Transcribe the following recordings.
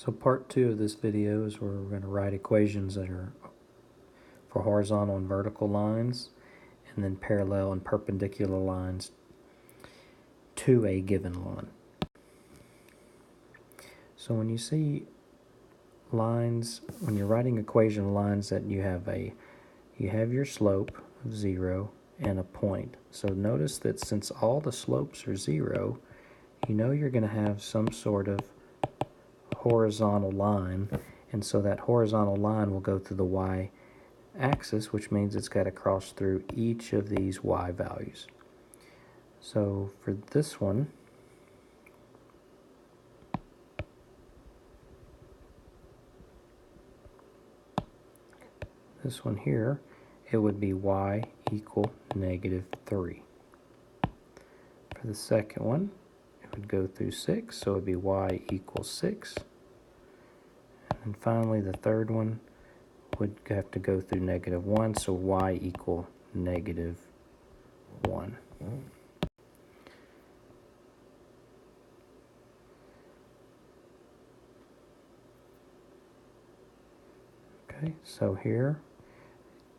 So part 2 of this video is where we're going to write equations that are for horizontal and vertical lines, and then parallel and perpendicular lines to a given line. So when you see lines, when you're writing equation lines that you have your slope of 0 and a point. So notice that since all the slopes are 0, you know you're going to have some sort of horizontal line, and so that horizontal line will go through the y-axis, which means it's got to cross through each of these y values. So for this one, here, it would be y equal -3. For the second one, it would go through 6, so it would be y equals 6. And finally, the third one would have to go through -1, so y equal -1. Okay, so here,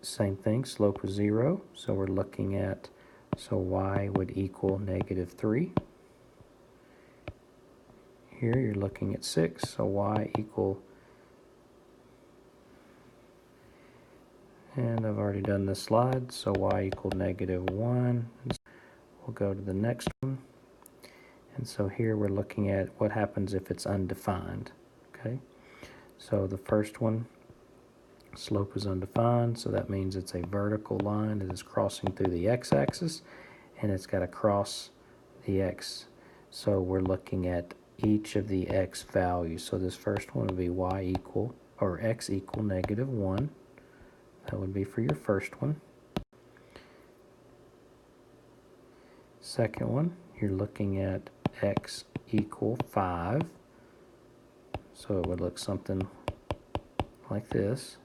same thing, slope was 0, so we're looking at, so y would equal -3. Here you're looking at 6, so y equal, and I've already done this slide, so y equal -1. We'll go to the next one. And so here we're looking at what happens if it's undefined. Okay, so the first one, slope is undefined, so that means it's a vertical line that is crossing through the x-axis, and it's got to cross the x. So we're looking at each of the x values. So this first one would be y equal, or x equal -1. That would be for your first one. Second one, you're looking at x equal 5. So it would look something like this.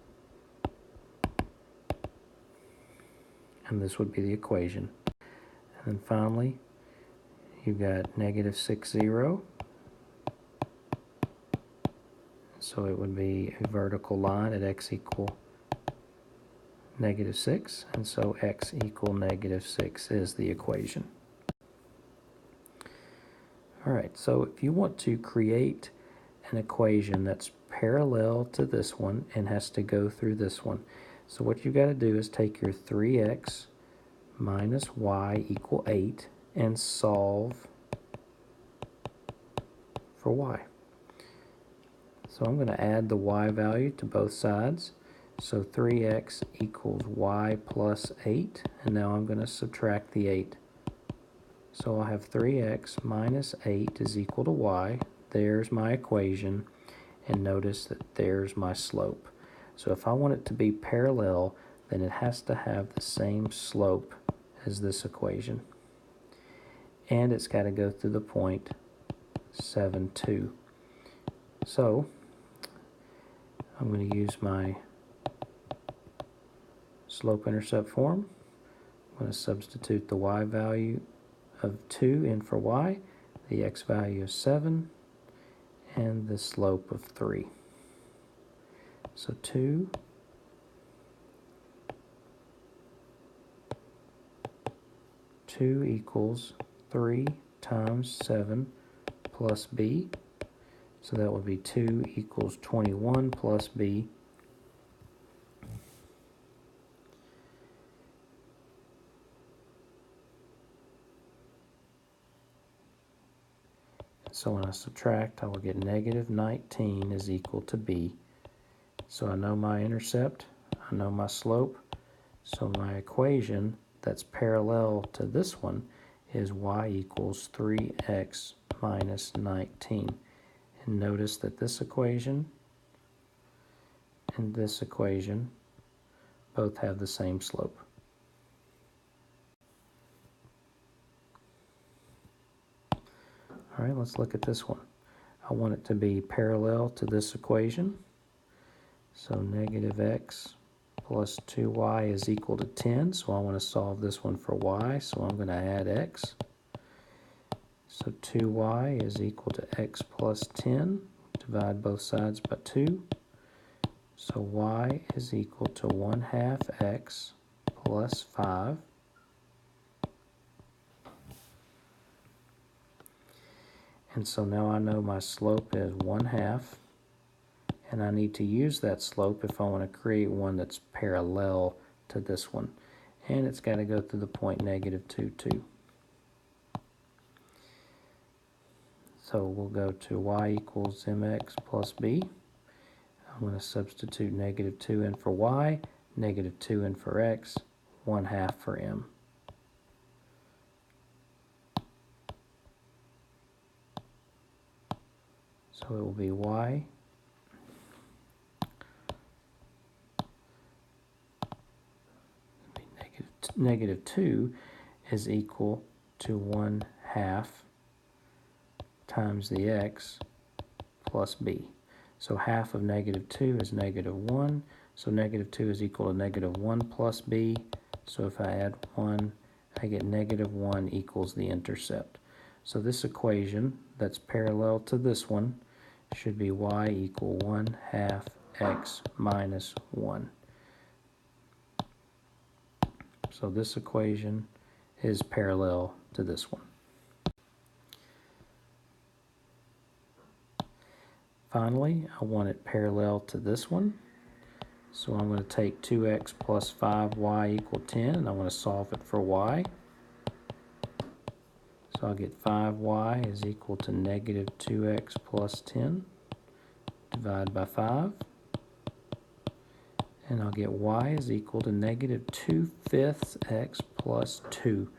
And this would be the equation. And then finally, you've got -6, so it would be a vertical line at x equal -6, and so x equal -6 is the equation. All right, so if you want to create an equation that's parallel to this one and has to go through this one, so what you've got to do is take your 3x minus y equal 8 and solve for y. So I'm going to add the y value to both sides. So 3x equals y plus 8, and now I'm going to subtract the 8. So I'll have 3x minus 8 is equal to y. There's my equation, and notice that there's my slope. So if I want it to be parallel, then it has to have the same slope as this equation. And it's got to go through the point 7, 2. So I'm going to use my slope-intercept form. I'm going to substitute the y value of 2 in for y, the x value of 7, and the slope of 3. So 2 equals 3 times 7 plus b. So that would be 2 equals 21 plus b. So when I subtract, I will get -19 is equal to b. So I know my intercept, I know my slope, so my equation that's parallel to this one is y equals 3x minus 19. And notice that this equation and this equation both have the same slope. All right, let's look at this one. I want it to be parallel to this equation. So -x plus 2y is equal to 10. So I want to solve this one for y. So I'm going to add x. So 2y is equal to x plus 10. divide both sides by 2. So y is equal to 1/2 x plus 5. And so now I know my slope is 1/2. And I need to use that slope if I want to create one that's parallel to this one. And it's got to go through the point -2, 2. So we'll go to y equals mx plus b. I'm going to substitute -2 in for y, -2 in for x, 1/2 for m. So it will be y -2 is equal to 1/2 times the x plus b. So half of -2 is -1. So -2 is equal to -1 plus b. So if I add 1, I get -1 equals the intercept. So this equation that's parallel to this one should be y equal 1/2 x minus 1. So this equation is parallel to this one. Finally, I want it parallel to this one. So I'm going to take 2x plus 5y equal 10, and I want to solve it for y. So I'll get 5y is equal to -2x plus 10. Divide by 5. And I'll get y is equal to -2/5 x plus 2.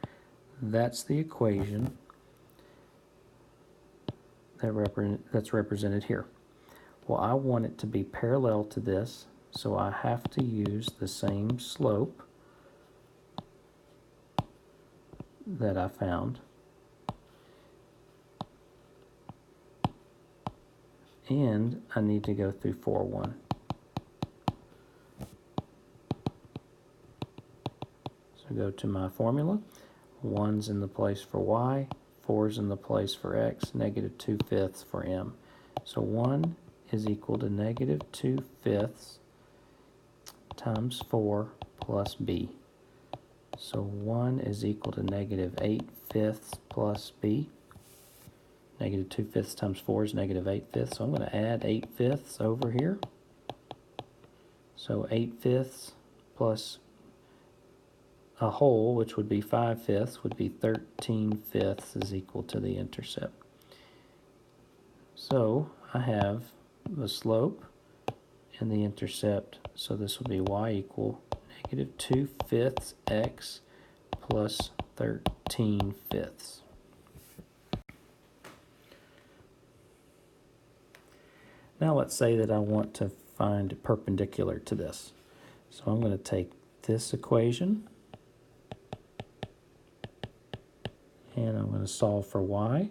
That's the equation that's represented here. Well, I want it to be parallel to this, so I have to use the same slope that I found. And I need to go through 4, 1. So go to my formula. 1's in the place for y, 4's in the place for x, -2/5 for m. So 1 is equal to -2/5 times 4 plus b. So 1 is equal to -8/5 plus b. -2/5 times 4 is -8/5. So I'm going to add 8/5 over here. So 8/5 plus a whole, which would be 5/5, would be 13/5 is equal to the intercept. So I have the slope and the intercept. So this will be y equal -2/5 x plus 13/5. Now let's say that I want to find perpendicular to this. So I'm going to take this equation and I'm going to solve for y.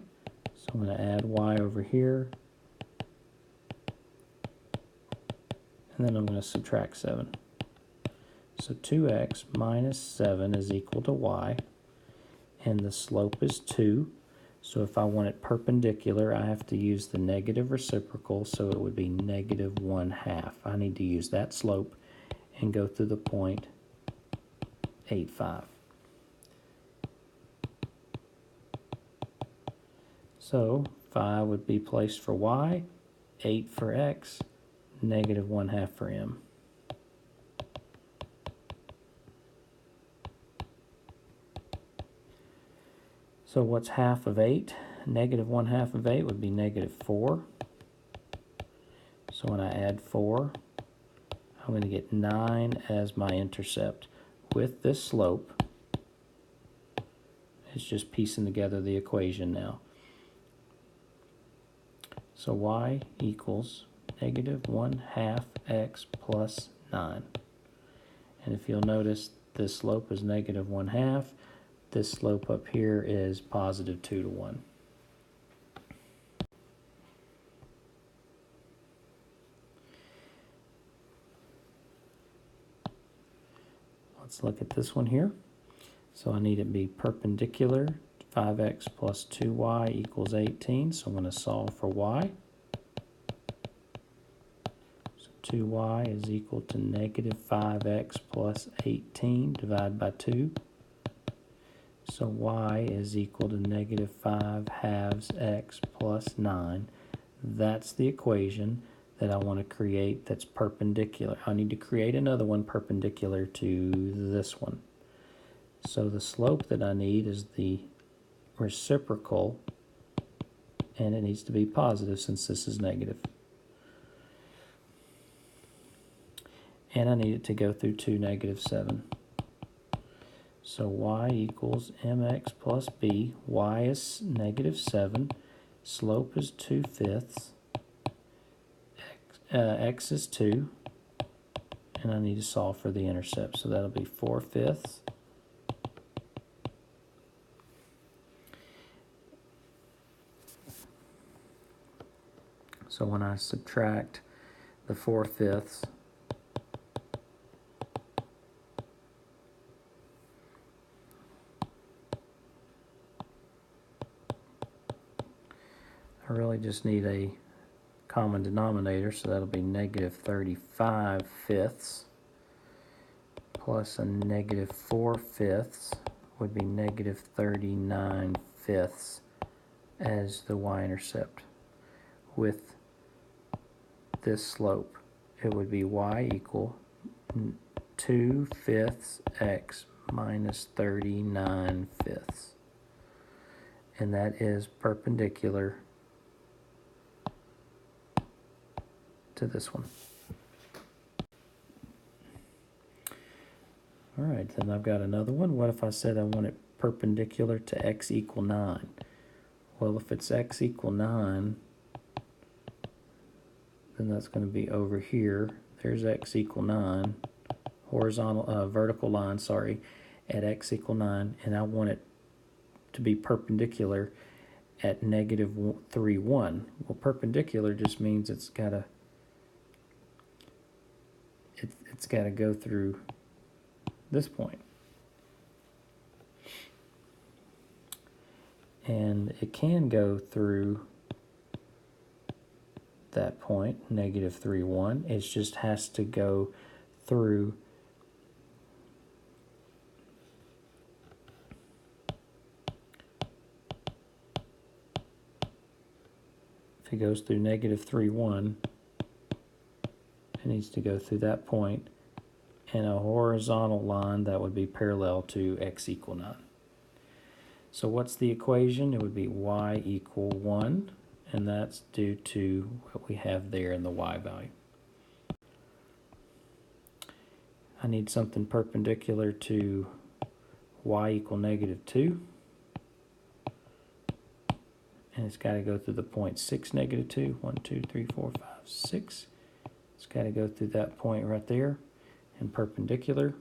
So I'm going to add y over here, and then I'm going to subtract 7. So 2x minus 7 is equal to y, and the slope is 2. So if I want it perpendicular, I have to use the negative reciprocal, so it would be -1/2. I need to use that slope and go through the point 8,5. So 5 would be placed for y, 8 for x, -1/2 for m. So what's half of 8? -1/2 of 8 would be -4. So when I add 4, I'm going to get 9 as my intercept. With this slope, it's just piecing together the equation now. So y equals -1/2 x plus 9. And if you'll notice, this slope is -1/2. This slope up here is +2 to 1. Let's look at this one here. So I need it to be perpendicular. 5x plus 2y equals 18. So I'm going to solve for y. 2y is equal to negative 5x plus 18 divided by 2. So y is equal to negative 5 halves x plus 9. That's the equation that I want to create that's perpendicular. I need to create another one perpendicular to this one. So the slope that I need is the reciprocal, and it needs to be positive since this is negative. And I need it to go through 2, negative 7. So y equals mx plus b. Y is negative 7. Slope is 2/5. X is 2. And I need to solve for the intercept. So that'll be 4/5. So when I subtract the 4/5, I really just need a common denominator, so that'll be negative 35/5 plus a negative 4/5 would be negative 39/5 as the y-intercept. With this slope, it would be y equal 2/5 x minus 39/5. And that is perpendicular to this one. All right, then I've got another one. What if I said I want it perpendicular to x equal 9? Well, if it's x equal 9, then that's going to be over here. There's x equal 9, vertical line, at x equal 9, and I want it to be perpendicular at negative 3, 1. Well, perpendicular just means it's got to go through this point. And it can go through that point, negative 3, 1. It just has to go through if it goes through negative 3, 1, it needs to go through that point and a horizontal line that would be parallel to x equal 9. So what's the equation? It would be y equal 1, and that's due to what we have there in the y value. I need something perpendicular to y equal negative 2. And it's got to go through the point 6, negative 2. 1, 2, 3, 4, 5, 6. It's got to go through that point right there and perpendicular.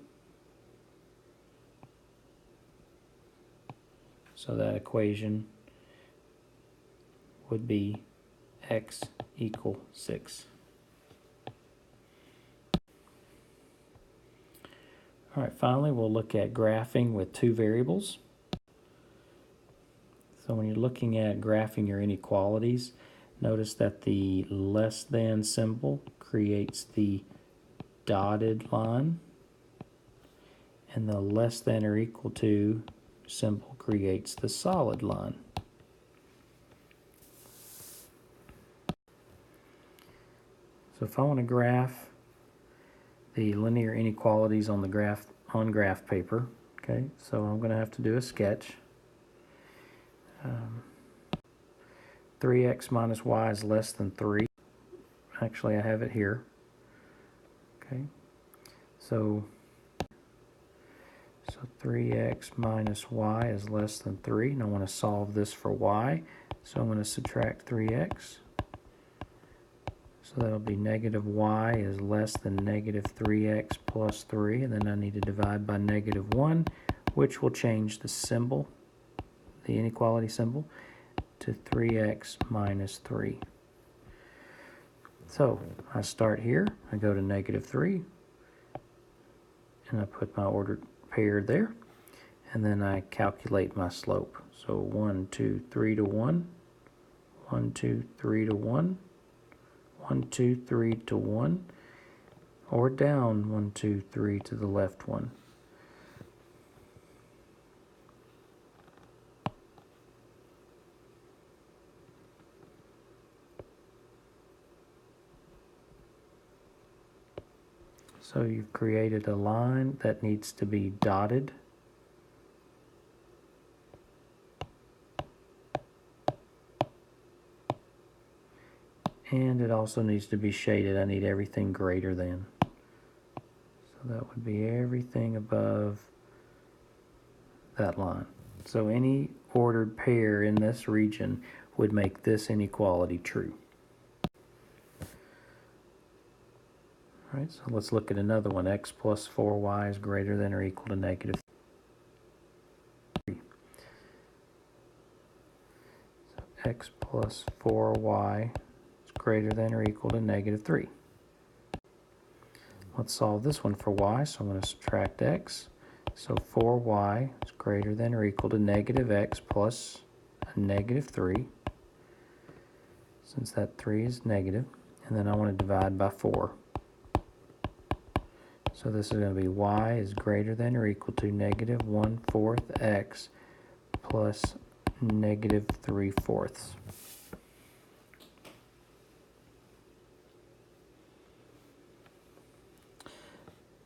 So that equation would be x equal 6. All right, finally we'll look at graphing with two variables. So when you're looking at graphing your inequalities, notice that the less than symbol creates the dotted line, and the less than or equal to symbol creates the solid line. So if I want to graph the linear inequalities on the graph paper, okay, so I'm going to have to do a sketch. 3x minus y is less than 3. Actually, I have it here. Okay, so 3x minus y is less than 3, and I want to solve this for y. So I'm going to subtract 3x. So that'll be negative y is less than negative 3x plus 3, and then I need to divide by negative 1, which will change the symbol, the inequality symbol, to 3x minus 3. So I start here, I go to negative 3, and I put my ordered pair there, and then I calculate my slope. So 1, 2, 3 to 1, 1, 2, 3 to 1, 1, 2, 3 to 1, or down 1, 2, 3 to the left 1. So you've created a line that needs to be dotted. And it also needs to be shaded. I need everything greater than. So that would be everything above that line. So any ordered pair in this region would make this inequality true. All right, so let's look at another one. X plus 4y is greater than or equal to negative 3. So x plus 4y is greater than or equal to negative 3. Let's solve this one for y, so I'm going to subtract x. So 4y is greater than or equal to negative x plus a negative 3, since that 3 is negative. And then I want to divide by 4. So this is going to be y is greater than or equal to negative 1/4 x plus negative 3/4.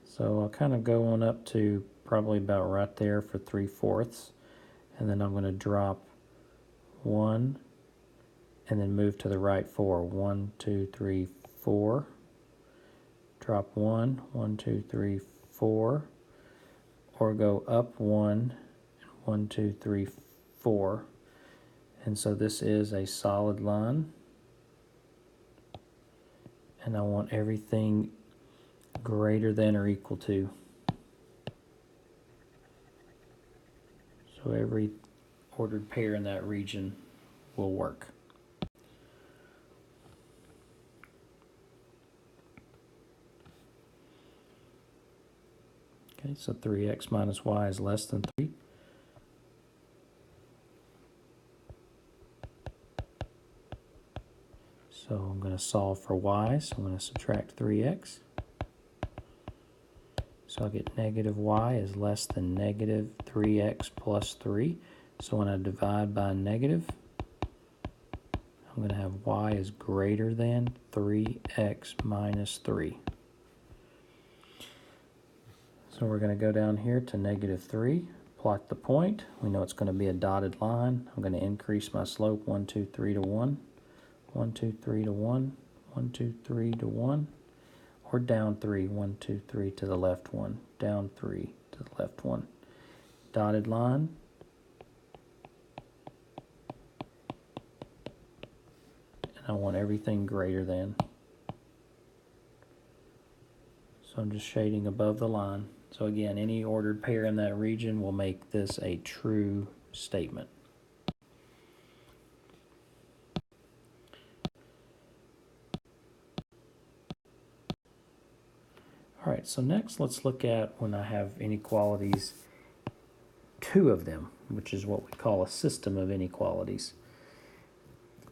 So I'll kind of go on up to probably about right there for 3/4, and then I'm going to drop 1 and then move to the right 4. 1, 2, 3, 4. Drop 1, 1, 2, 3, 4, or go up 1, 1, 2, 3, 4. And so this is a solid line, and I want everything greater than or equal to. So every ordered pair in that region will work. Okay, so 3x minus y is less than 3. So I'm going to solve for y, so I'm going to subtract 3x. So I get negative y is less than negative 3x plus 3. So when I divide by negative, I'm going to have y is greater than 3x minus 3. So we're going to go down here to negative 3, plot the point. We know it's going to be a dotted line. I'm going to increase my slope 1, 2, 3 to 1, 1, 2, 3 to 1, 1, 2, 3 to 1, or down 3, 1, 2, 3 to the left 1, down 3 to the left 1. Dotted line. And I want everything greater than. So I'm just shading above the line. So again, any ordered pair in that region will make this a true statement. All right, so next let's look at when I have inequalities, 2 of them, which is what we call a system of inequalities.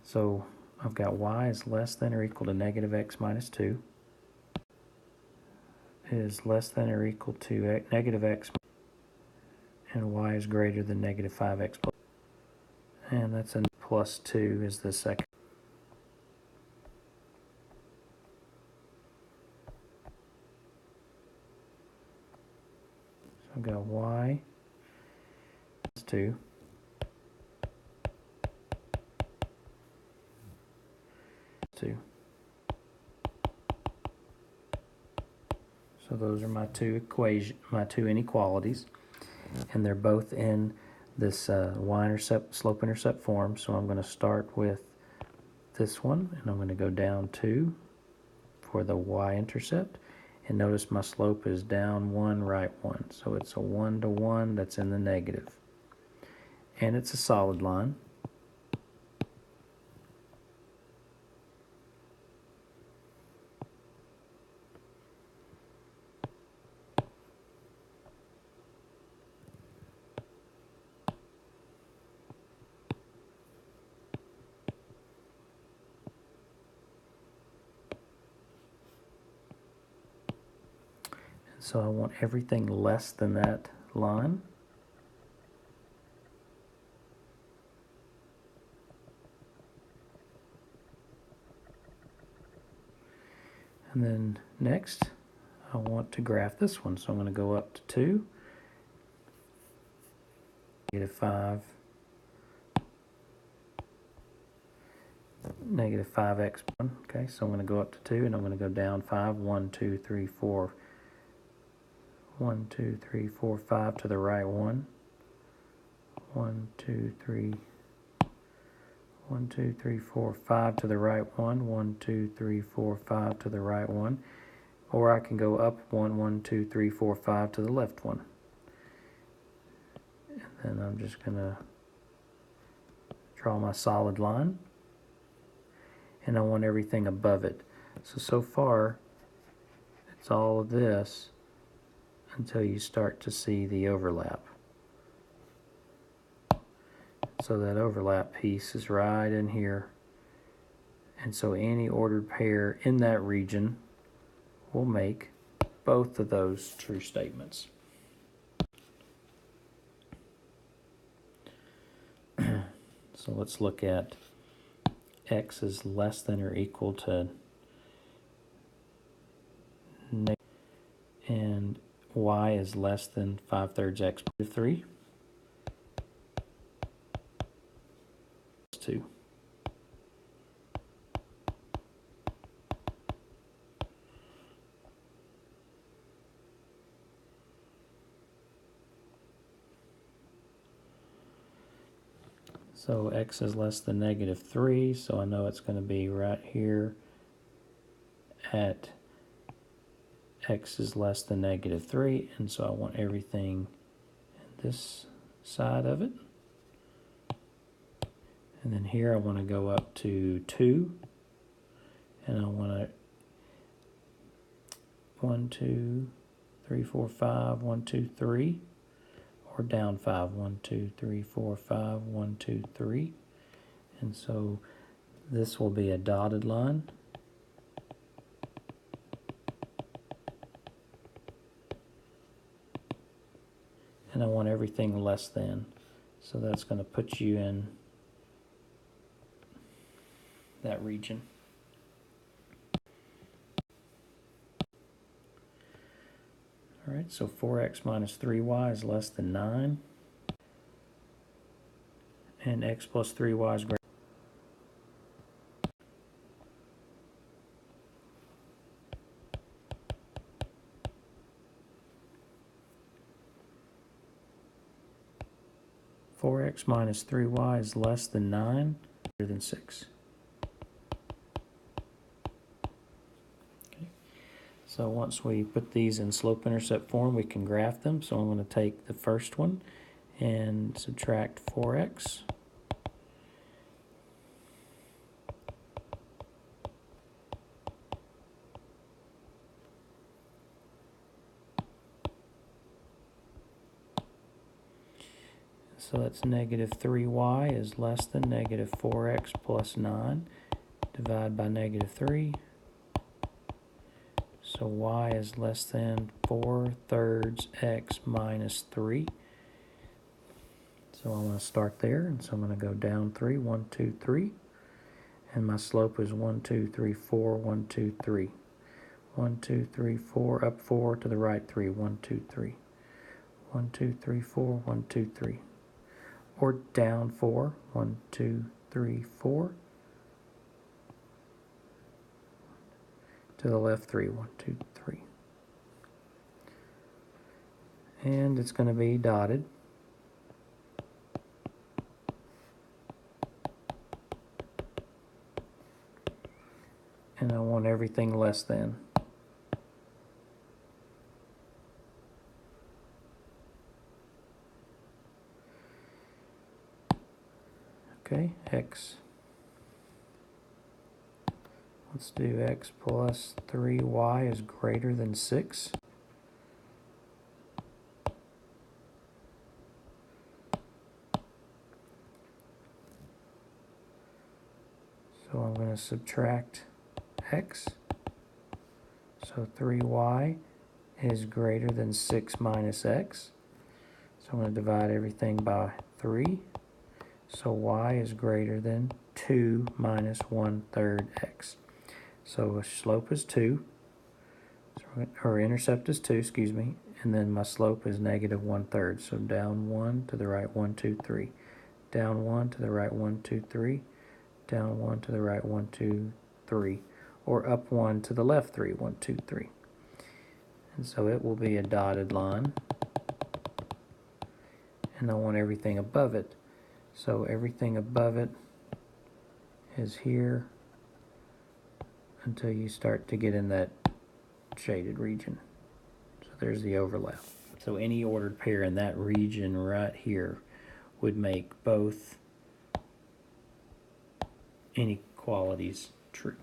So I've got y is less than or equal to negative x minus 2. Is less than or equal to negative x, and y is greater than negative 5x plus, and that's a plus 2 is the second. So I've got y plus 2 2. So those are my two inequalities, and they're both in this y-intercept, slope-intercept form. So I'm going to start with this one, and I'm going to go down 2 for the y-intercept. And notice my slope is down 1, right 1. So it's a 1 to 1 that's in the negative. And it's a solid line. So I want everything less than that line. And then next, I want to graph this one. So I'm going to go up to 2, -5, -5x1. Okay, so I'm going to go up to 2, and I'm going to go down 5. 1, 2, 3, 4. 1, 2, 3, 4, 5 to the right 1. 1, 2, 3. 1, 2, 3, 4, 5 to the right 1. 1, 2, 3, 4, 5 to the right 1. Or I can go up 1, 1, 2, 3, 4, 5 to the left 1. And then I'm just going to draw my solid line. And I want everything above it. So far, it's all of this until you start to see the overlap. So that overlap piece is right in here. And so any ordered pair in that region will make both of those true statements. So let's look at x is less than or equal to and y is less than 5/3 x plus 3. 2. So x is less than -3, so I know it's going to be right here at x is less than -3, and so I want everything in this side of it. And then here I want to go up to 2, and I want to 1, 2, 3, 4, 5, 1, 2, 3, or down 5, 1, 2, 3, 4, 5, 1, 2, 3. And so this will be a dotted line. And I want everything less than. So that's going to put you in that region. All right, so 4x minus 3y is less than 9. And x plus 3y is greater. Four x minus 3y is less than 9, greater than 6. So once we put these in slope-intercept form, we can graph them. So I'm going to take the first one and subtract 4x. So that's -3y is less than -4x plus 9. Divide by -3. So y is less than 4/3 x minus 3. So I'm going to start there, and so I'm going to go down 3, 1, 2, 3. And my slope is 1, 2, 3, 4, 1, 2, 3. 1, 2, 3, 4, up 4 to the right 3, 1, 2, 3. 1, 2, 3, 4, 1, 2, 3. Or down 4, 1, 2, 3, 4. To the left 3, 1, 2, 3. And it's going to be dotted. And I want everything less than. Okay, x. Let's do x plus 3y is greater than 6. So I'm going to subtract x. So 3y is greater than 6 minus x. So I'm going to divide everything by 3. So y is greater than 2 minus 1/3 x. So slope is 2, or intercept is 2, excuse me, and then my slope is negative 1/3. So down 1 to the right, 1, 2, 3. Down 1 to the right, 1, 2, 3. Down 1 to the right, 1, 2, 3. Or up 1 to the left, 3, 1, 2, 3. And so it will be a dotted line. And I want everything above it. So everything above it is here until you start to get in that shaded region. So there's the overlap. So any ordered pair in that region right here would make both inequalities true.